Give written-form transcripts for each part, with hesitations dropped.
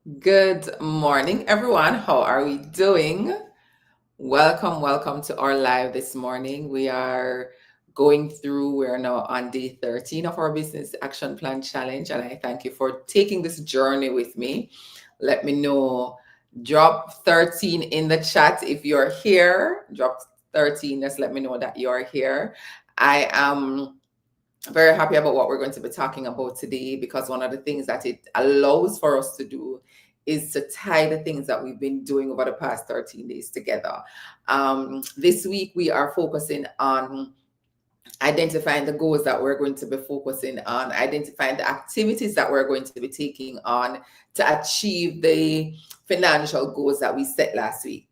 Good morning, everyone. How are we doing? Welcome to our live this morning. We're now on day 13 of our Business Action Plan Challenge, and I thank you for taking this journey with me. Let me know, drop 13 in the chat if you're here. Drop 13, just let me know that you're here. I am very happy about what we're going to be talking about today because one of the things that it allows for us to do is to tie the things that we've been doing over the past 13 days together. This week, we are focusing on identifying the goals that we're going to be focusing on, identifying the activities that we're going to be taking on to achieve the financial goals that we set last week.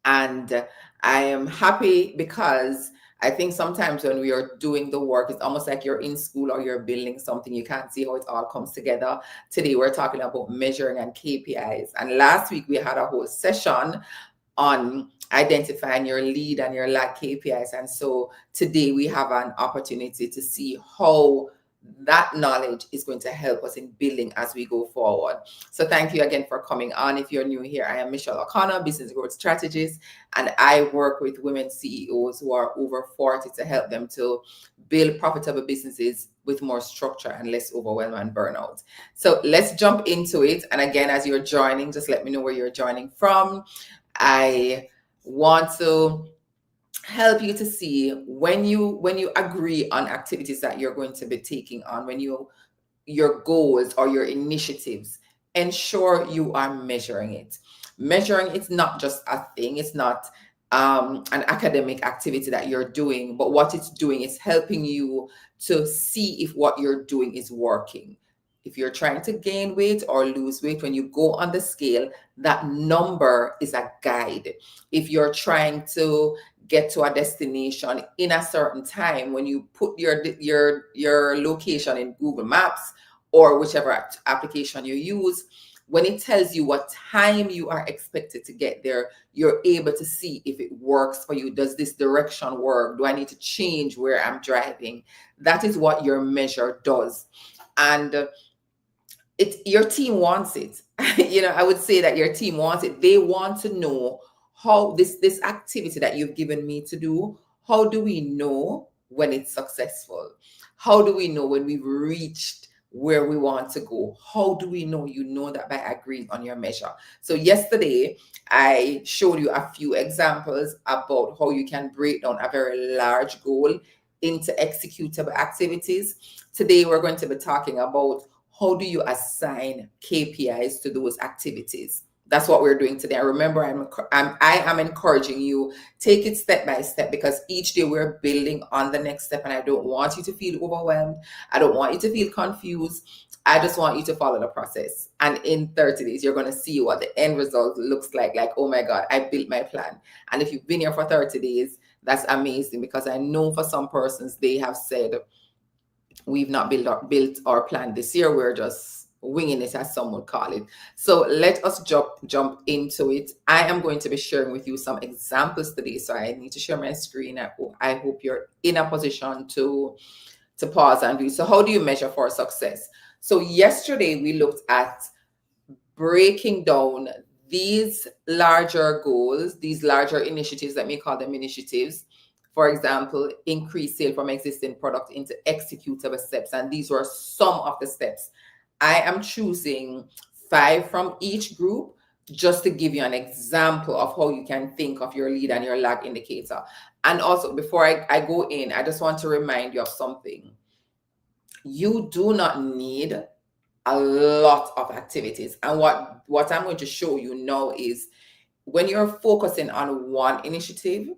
And I am happy because I think sometimes when we are doing the work, it's almost like you're in school or you're building something. You can't see how it all comes together. Today, we're talking about measuring and KPIs. And last week, we had a whole session on identifying your lead and your lag KPIs. And so today, we have an opportunity to see how that knowledge is going to help us in building as we go forward. So thank you again for coming on. If you're new here, I am Michelle O'Connor, business growth strategist, and I work with women CEOs who are over 40 to help them to build profitable businesses with more structure and less overwhelm and burnout. So let's jump into it. And again, as you're joining, just let me know where you're joining from. I want to help you to see when you agree on activities that you're going to be taking on, your goals or your initiatives, ensure you are measuring it. Measuring it's not just a thing, it's not an academic activity that you're doing, but what it's doing is helping you to see if what you're doing is working. If you're trying to gain weight or lose weight, when you go on the scale, that number is a guide. If you're trying to get to a destination in a certain time, when you put your location in Google Maps or whichever application you use, when it tells you what time you are expected to get there, you're able to see if it works for you. Does this direction work? Do I need to change where I'm driving? That is what your measure does. And your team wants it. I would say that your team wants it. They want to know how this activity that you've given me to do, how do we know when it's successful? How do we know when we've reached where we want to go? How do we know? You know that by agreeing on your measure. So yesterday, I showed you a few examples about how you can break down a very large goal into executable activities. Today, we're going to be talking about how do you assign KPIs to those activities. That's what we're doing today. Remember, I am encouraging you, take it step by step, because each day we're building on the next step, and I don't want you to feel overwhelmed. I don't want you to feel confused. I just want you to follow the process. And in 30 days, you're going to see what the end result looks like. Like, oh my God, I built my plan. And if you've been here for 30 days, that's amazing, because I know for some persons, they have said, we've not built our plan this year. We're just winging it, as some would call it. So let us jump into it. I am going to be sharing with you some examples today. So I need to share my screen. I hope you're in a position to pause and view. So how do you measure for success? So yesterday we looked at breaking down these larger goals, these larger initiatives, let me call them initiatives. For example, increase sale from existing product into executable steps. And these were some of the steps. I am choosing 5 from each group just to give you an example of how you can think of your lead and your lag indicator. And also, before I go in, I just want to remind you of something. You do not need a lot of activities. And what I'm going to show you now is when you're focusing on one initiative,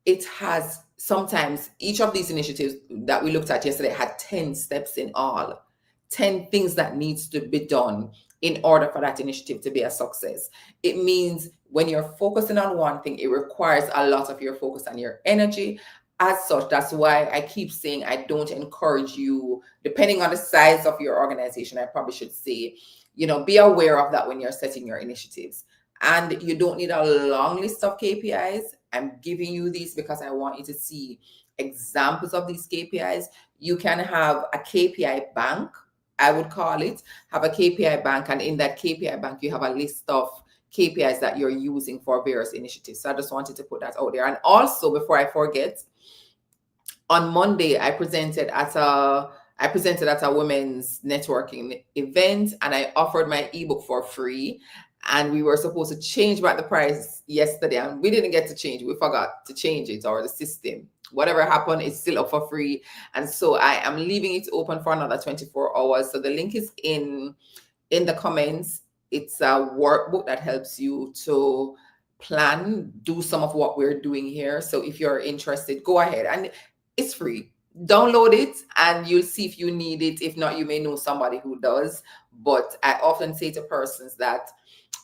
it has sometimes each of these initiatives that we looked at yesterday had 10 steps in all, 10 things that needs to be done in order for that initiative to be a success. It means when you're focusing on one thing, it requires a lot of your focus and your energy. As such, that's why I keep saying I don't encourage you, depending on the size of your organization, I probably should say, be aware of that when you're setting your initiatives. And you don't need a long list of KPIs. I'm giving you these because I want you to see examples of these KPIs. You can have a KPI bank I would call it, have a KPI bank. And in that KPI bank, you have a list of KPIs that you're using for various initiatives. So I just wanted to put that out there. And also, before I forget, on Monday, I presented at a women's networking event, and I offered my ebook for free. And we were supposed to change back the price yesterday, and we didn't get to change. We forgot to change it, or the system. Whatever happened, it's still up for free. And so I am leaving it open for another 24 hours. So the link is in the comments. It's a workbook that helps you to plan, do some of what we're doing here. So if you're interested, go ahead, and it's free. Download it and you'll see if you need it. If not, you may know somebody who does. But I often say to persons that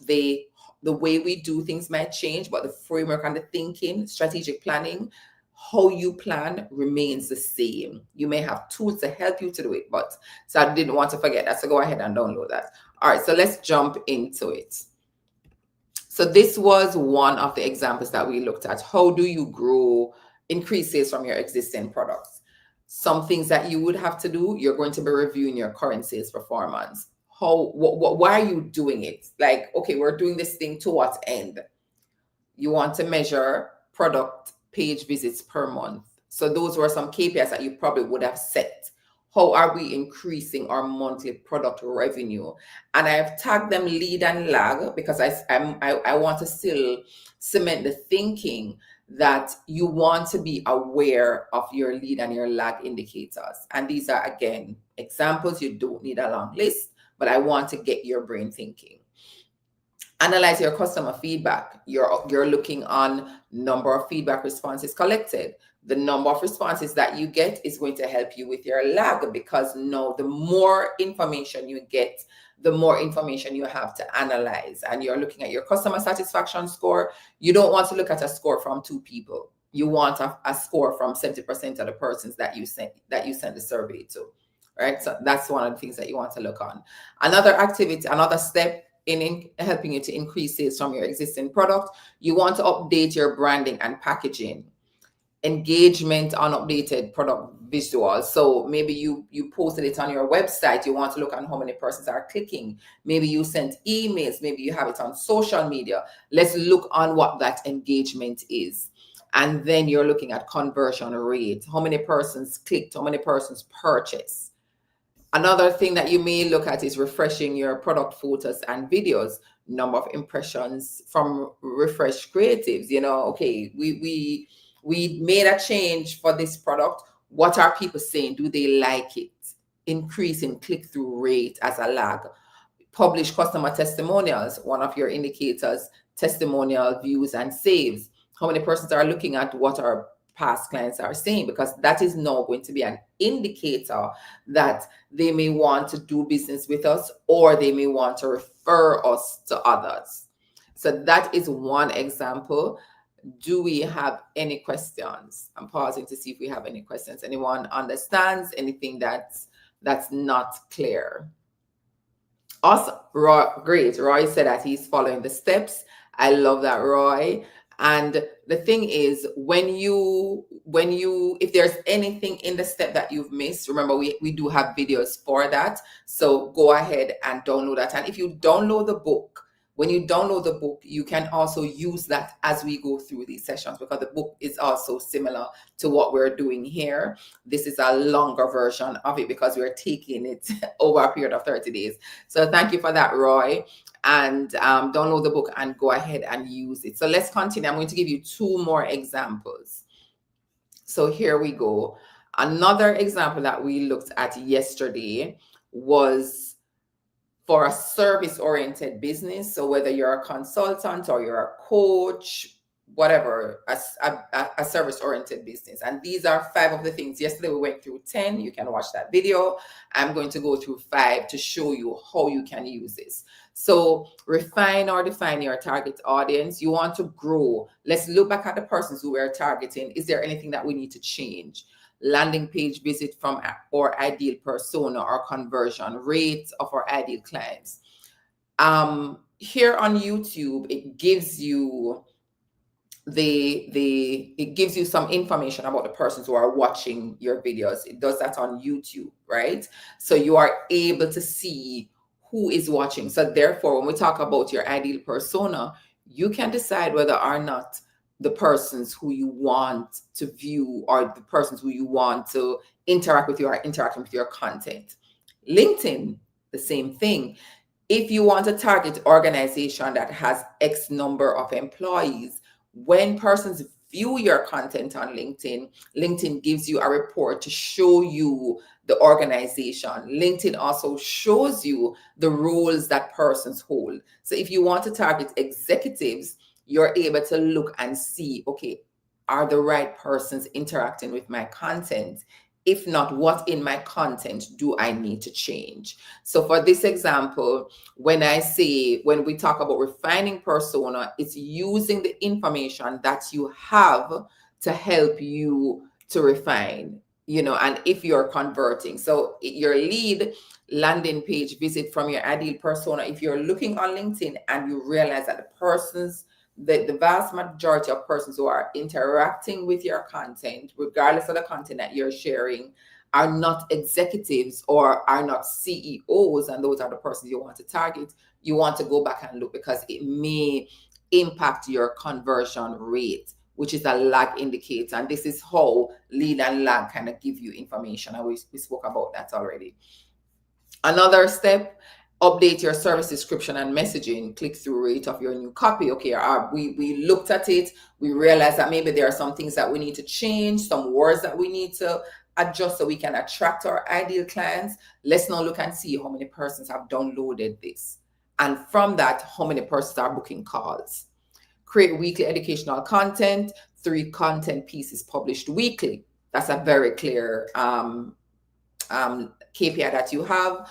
they the way we do things might change, but the framework and the thinking, strategic planning, how you plan remains the same. You may have tools to help you to do it, but so I didn't want to forget that. So go ahead and download that. All right, so let's jump into it. So this was one of the examples that we looked at. How do you grow, increase sales from your existing products? Some things that you would have to do, you're going to be reviewing your current sales performance. Why are you doing it? Like, okay, we're doing this thing to what end? You want to measure product page visits per month. So those were some KPIs that you probably would have set. How are we increasing our monthly product revenue? And I've tagged them lead and lag because I want to still cement the thinking that you want to be aware of your lead and your lag indicators. And these are, again, examples. You don't need a long list, but I want to get your brain thinking. Analyze your customer feedback. You're looking on number of feedback responses collected. The number of responses that you get is going to help you with your lag, because no, the more information you get, the more information you have to analyze. And you're looking at your customer satisfaction score. You don't want to look at a score from 2 people. You want a score from 70% of the persons that you send the survey to. Right? So that's one of the things that you want to look on. Another activity, another step in helping you to increase sales from your existing product, you want to update your branding and packaging. Engagement on updated product visuals. So maybe you posted it on your website. You want to look at how many persons are clicking. Maybe you sent emails. Maybe you have it on social media. Let's look on what that engagement is. And then you're looking at conversion rate. How many persons clicked? How many persons purchased? Another thing that you may look at is refreshing your product photos and videos, number of impressions from refreshed creatives. Okay, we made a change for this product. What are people saying? Do they like it? Increase in click-through rate as a lag. Publish customer testimonials, one of your indicators, testimonial views and saves. How many persons are looking at what our past clients are saying? Because that is now going to be an indicator that they may want to do business with us, or they may want to refer us to others. So that is one example. Do we have any questions? I'm pausing to see if we have any questions. Anyone understands anything that's not clear? Awesome. Roy, great. Roy said that he's following the steps. I love that, Roy. And the thing is, if there's anything in the step that you've missed, remember we do have videos for that. So go ahead and download that. And if you download the book, when you download the book, you can also use that as we go through these sessions, because the book is also similar to what we're doing here. This is a longer version of it because we're taking it over a period of 30 days. So thank you for that, Roy. And download the book and go ahead and use it. So let's continue. I'm going to give you 2 more examples. So here we go. Another example that we looked at yesterday was for a service-oriented business. So whether you're a consultant or you're a coach, whatever, a service-oriented business. And these are 5 of the things. Yesterday we went through 10. You can watch that video. I'm going to go through 5 to show you how you can use this. So refine or define your target audience. You want to grow. Let's look back at the persons who we're targeting. Is there anything that we need to change? Landing page visit from our ideal persona or conversion rates of our ideal clients. Here on YouTube, it gives you it gives you some information about the persons who are watching your videos. It does that on YouTube, right? So you are able to see who is watching. So therefore, when we talk about your ideal persona, you can decide whether or not the persons who you want to view or the persons who you want to interact with you are interacting with your content. LinkedIn, the same thing. If you want to target organization that has X number of employees, when persons view your content on LinkedIn, LinkedIn gives you a report to show you the organization. LinkedIn also shows you the roles that persons hold. So if you want to target executives, you're able to look and see, okay, are the right persons interacting with my content? If not, what in my content do I need to change? So for this example, when we talk about refining persona, it's using the information that you have to help you to refine, and if you're converting. So your lead landing page visit from your ideal persona, if you're looking on LinkedIn and you realize that the vast majority of persons who are interacting with your content, regardless of the content that you're sharing, are not executives or are not CEOs, and those are the persons you want to target, you want to go back and look, because it may impact your conversion rate, which is a lag indicator. And this is how lead and lag kind of give you information. And we spoke about that already. Another step, update your service description and messaging, click-through rate of your new copy. Okay, we looked at it, we realized that maybe there are some things that we need to change, some words that we need to adjust so we can attract our ideal clients. Let's now look and see how many persons have downloaded this. And from that, how many persons are booking calls. Create weekly educational content, 3 content pieces published weekly. That's a very clear KPI that you have.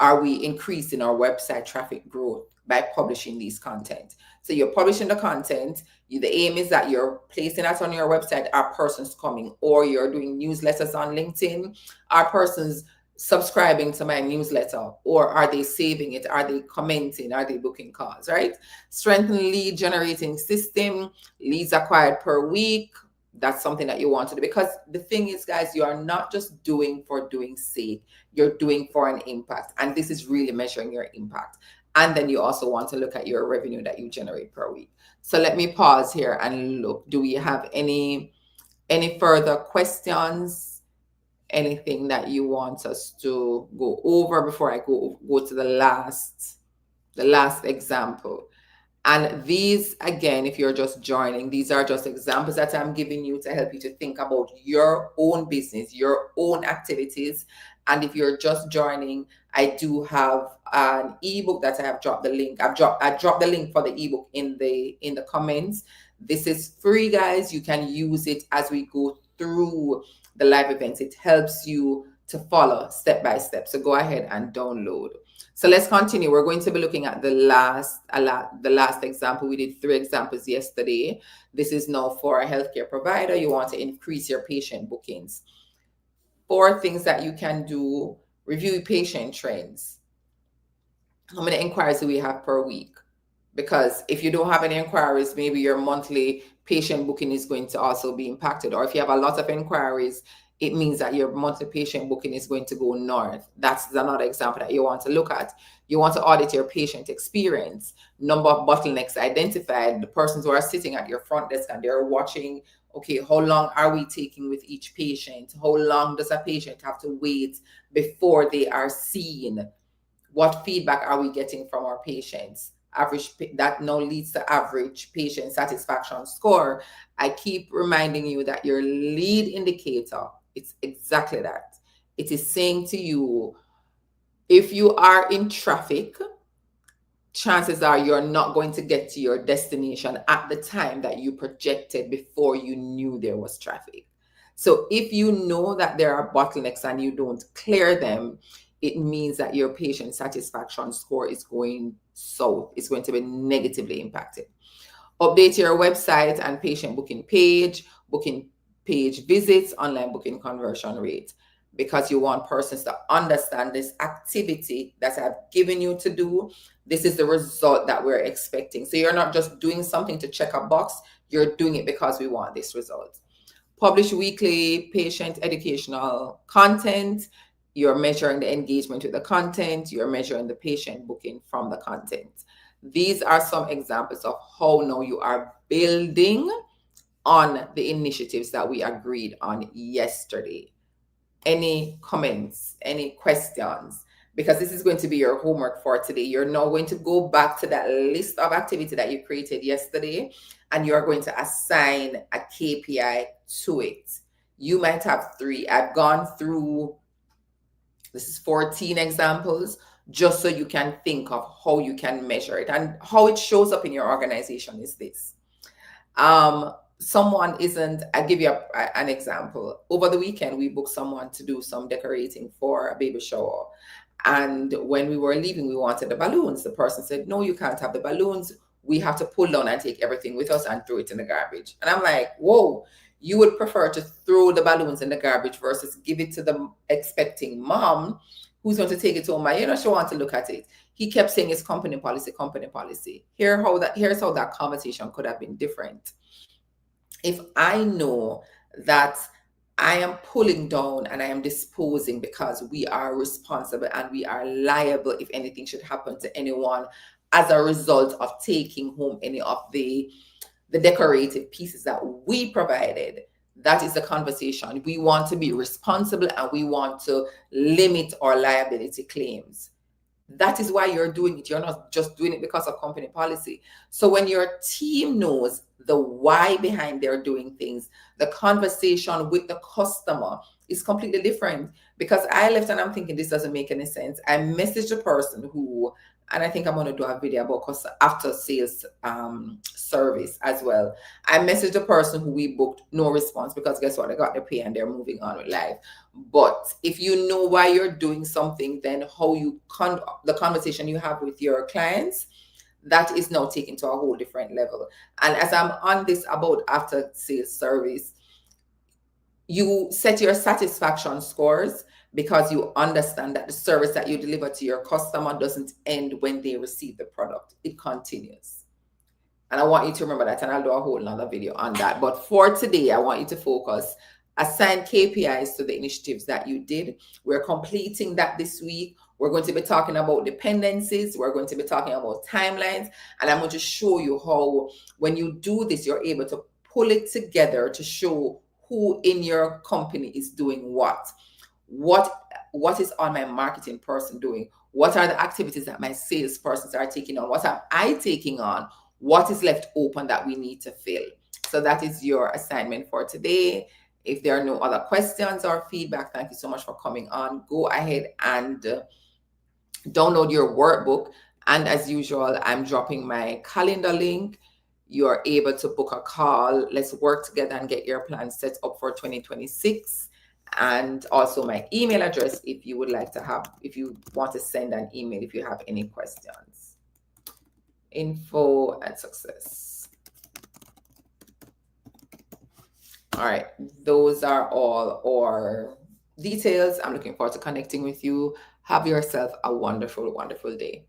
Are we increasing our website traffic growth by publishing these content? So you're publishing the content. The aim is that you're placing that on your website. Are persons coming? Or you're doing newsletters on LinkedIn. Are persons subscribing to my newsletter? Or are they saving it? Are they commenting? Are they booking calls, right? Strengthen lead generating system, leads acquired per week. That's something that you want to do, because the thing is, guys, you are not just doing for doing sake, you're doing for an impact, and this is really measuring your impact. And then you also want to look at your revenue that you generate per week. So let me pause here and look. Do we have any further questions? Anything that you want us to go over before I go to the last example? And these, again, if you're just joining, these are just examples that I'm giving you to help you to think about your own business, your own activities. And if you're just joining, I do have an ebook that I have dropped the link. I dropped the link for the ebook in the comments. This is free, guys. You can use it as we go through the live events. It helps you to follow step by step. So go ahead and download. So let's continue. We're going to be looking at the last example. We did 3 examples yesterday. This is now for a healthcare provider. You want to increase your patient bookings. 4 things that you can do. Review patient trends. How many inquiries do we have per week? Because if you don't have any inquiries, maybe your monthly patient booking is going to also be impacted. Or if you have a lot of inquiries, it means that your monthly patient booking is going to go north. That's another example that you want to look at. You want to audit your patient experience, number of bottlenecks identified, the persons who are sitting at your front desk and they're watching, okay, how long are we taking with each patient? How long does a patient have to wait before they are seen? What feedback are we getting from our patients? That now leads to average patient satisfaction score. I keep reminding you that your lead indicator, it's exactly that. It is saying to you, if you are in traffic, chances are you're not going to get to your destination at the time that you projected before you knew there was traffic. So if you know that there are bottlenecks and you don't clear them, it means that your patient satisfaction score is going south. It's going to be negatively impacted. Update your website and patient booking page visits, online booking conversion rate, because you want persons to understand this activity that I've given you to do. This is the result that we're expecting. So you're not just doing something to check a box. You're doing it because we want this result. Publish weekly patient educational content. You're measuring the engagement with the content. You're measuring the patient booking from the content. These are some examples of how now you are building on the initiatives that we agreed on yesterday. Any comments, any questions? Because this is going to be your homework for today. You're now going to go back to that list of activity that you created yesterday, and you're going to assign a KPI to it. You might have 3. I've gone through, this is 14 examples, just so you can think of how you can measure it. And how it shows up in your organization is this. Someone isn't, I give you an example. Over the weekend, we booked someone to do some decorating for a baby shower. And when we were leaving, we wanted the balloons. The person said, no, you can't have the balloons. We have to pull down and take everything with us and throw it in the garbage. And I'm like, whoa, you would prefer to throw the balloons in the garbage versus give it to the expecting mom who's going to take it home. And she wants to look at it. He kept saying it's company policy, company policy. Here's how that conversation could have been different. If I know that I am pulling down and I am disposing because we are responsible and we are liable if anything should happen to anyone as a result of taking home any of the decorative pieces that we provided, that is the conversation. We want to be responsible and we want to limit our liability claims. That is why you're doing it. You're not just doing it because of company policy. So when your team knows the why behind their doing things, the conversation with the customer is completely different. Because I left and I'm thinking this doesn't make any sense. I messaged a person who, and I think I'm going to do a video about after sales service as well. I messaged a person who we booked, no response, because guess what? They got their pay and they're moving on with life. But if you know why you're doing something, then how you the conversation you have with your clients, that is now taken to a whole different level. And as I'm on this about after sales service, you set your satisfaction scores because you understand that the service that you deliver to your customer doesn't end when they receive the product. It continues. And I want you to remember that, and I'll do a whole nother video on that. But for today, I want you to focus, assign KPIs to the initiatives that you did. We're completing that this week. We're going to be talking about dependencies. We're going to be talking about timelines. And I'm going to show you how, when you do this, you're able to pull it together to show who in your company is doing what. What is all my marketing person doing? What are the activities that my sales persons are taking on? What am I taking on? What is left open that we need to fill? So that is your assignment for today. If there are no other questions or feedback, thank you so much for coming on. Go ahead and download your workbook. And as usual, I'm dropping my calendar link. You're able to book a call. Let's work together and get your plan set up for 2026. And also my email address if you would like to have, if you want to send an email, if you have any questions. Info and success. All right, those are all our details. I'm looking forward to connecting with you. Have yourself a wonderful, wonderful day.